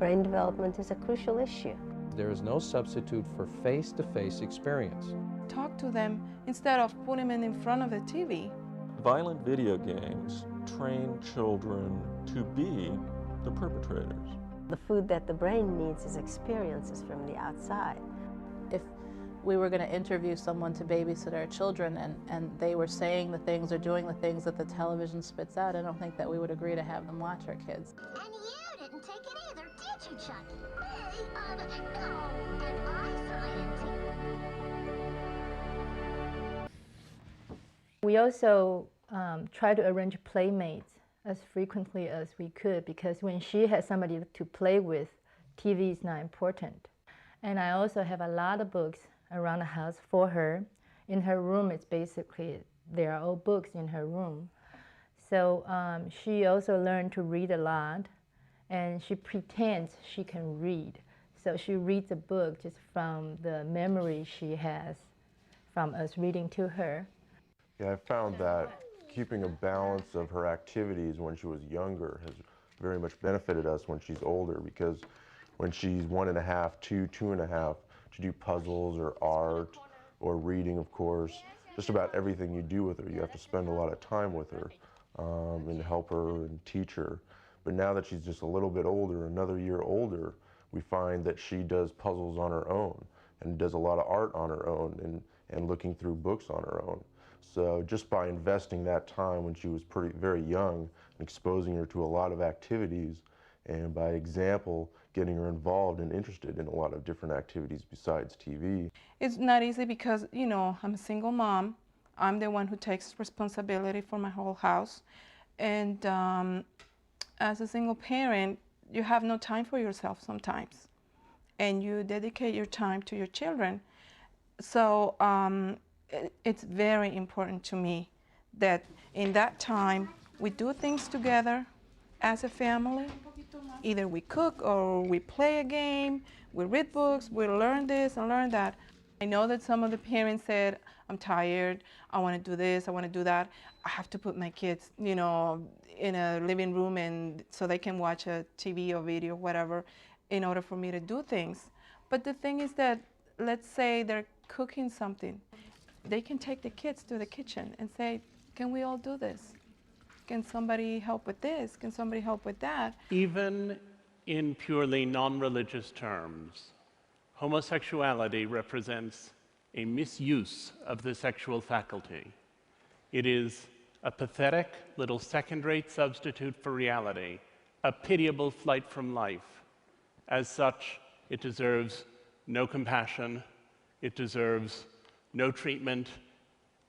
Brain development is a crucial issue. There is no substitute for face-to-face experience. Talk to them instead of putting them in front of the TV. Violent video games train children to be the perpetrators. The food that the brain needs is experiences from the outside. If we were going to interview someone to babysit our children and they were saying the things or doing the things that the television spits out, I don't think that we would agree to have them watch our kids. And you didn't take it either, did you, Chucky? No, and I signed it. We also try to arrange playmates as frequently as we could, because when she has somebody to play with, TV is not important. And I also have a lot of books around the house for her. In her room, it's basically, there are all books in her room. So she also learned to read a lot, and she pretends she can read. So she reads a book just from the memory she has from us reading to her. Yeah, I found that keeping a balance of her activities when she was younger has very much benefited us when she's older, because when she's 1.5, 2, 2.5, to do puzzles or art or reading, of course, just about everything you do with her, you have to spend a lot of time with her and help her and teach her. But now that she's just a little bit older, another year older, we find that she does puzzles on her own and does a lot of art on her own and looking through books on her own. So just by investing that time when she was very young and exposing her to a lot of activities, and by example, getting her involved and interested in a lot of different activities besides TV. It's not easy because, you know, I'm a single mom. I'm the one who takes responsibility for my whole house. And as a single parent, you have no time for yourself sometimes. And you dedicate your time to your children. So it's very important to me that in that time we do things together as a family. Either we cook or we play a game, we read books, we learn this and learn that. I know that some of the parents said, I'm tired, I want to do this, I want to do that. I have to put my kids, you know, in a living room and so they can watch a TV or video, whatever, in order for me to do things. But the thing is that, let's say they're cooking something. They can take the kids to the kitchen and say, can we all do this? Can somebody help with this? Can somebody help with that? Even in purely non-religious terms, homosexuality represents a misuse of the sexual faculty. It is a pathetic little second-rate substitute for reality, a pitiable flight from life. As such, it deserves no compassion, it deserves no treatment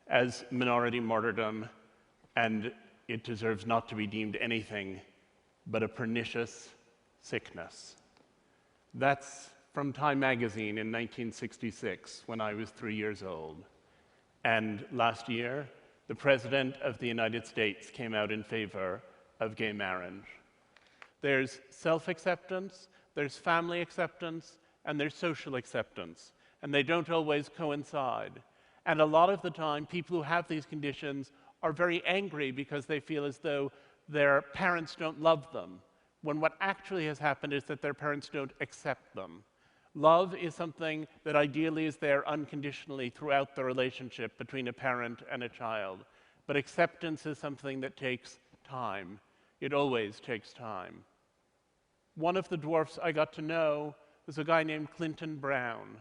as minority martyrdom, and it deserves not to be deemed anything but a pernicious sickness. That's from Time magazine in 1966, when I was 3 years old. And last year, the President of the United States came out in favor of gay marriage. There's self-acceptance, there's family acceptance, and there's social acceptance, and they don't always coincide. And a lot of the time, people who have these conditions are very angry because they feel as though their parents don't love them, when what actually has happened is that their parents don't accept them. Love is something that ideally is there unconditionally throughout the relationship between a parent and a child. But acceptance is something that takes time. It always takes time. One of the dwarfs I got to know was a guy named Clinton Brown.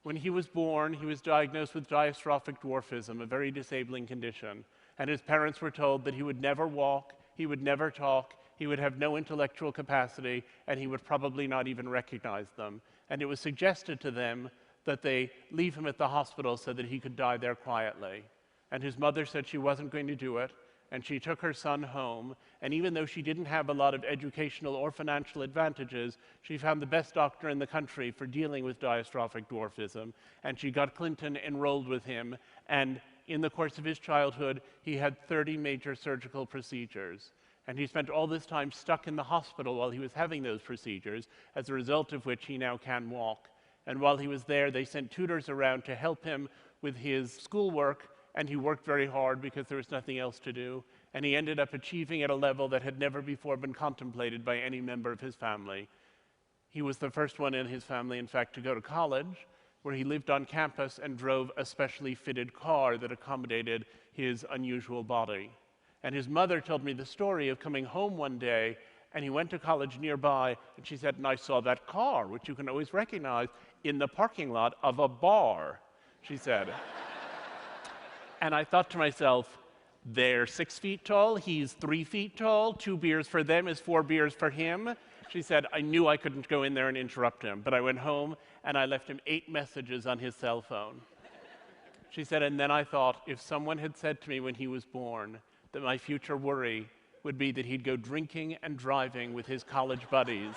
When he was born, he was diagnosed with dystrophic dwarfism, a very disabling condition. And his parents were told that he would never walk, he would never talk, he would have no intellectual capacity, and he would probably not even recognize them. And it was suggested to them that they leave him at the hospital so that he could die there quietly. And his mother said she wasn't going to do it, and she took her son home, and even though she didn't have a lot of educational or financial advantages, she found the best doctor in the country for dealing with dystrophic dwarfism, and she got Clinton enrolled with him, and in the course of his childhood, he had 30 major surgical procedures. And he spent all this time stuck in the hospital while he was having those procedures, as a result of which he now can walk. And while he was there, they sent tutors around to help him with his schoolwork, and he worked very hard because there was nothing else to do. And he ended up achieving at a level that had never before been contemplated by any member of his family. He was the first one in his family, in fact, to go to college, where he lived on campus and drove a specially fitted car that accommodated his unusual body. And his mother told me the story of coming home one day, and he went to college nearby, and she said, and I saw that car, which you can always recognize, in the parking lot of a bar, she said. And I thought to myself, they're 6 feet tall, he's 3 feet tall, 2 beers for them is 4 beers for him. She said, I knew I couldn't go in there and interrupt him, but I went home and I left him 8 messages on his cell phone. She said, and then I thought, if someone had said to me when he was born that my future worry would be that he'd go drinking and driving with his college buddies,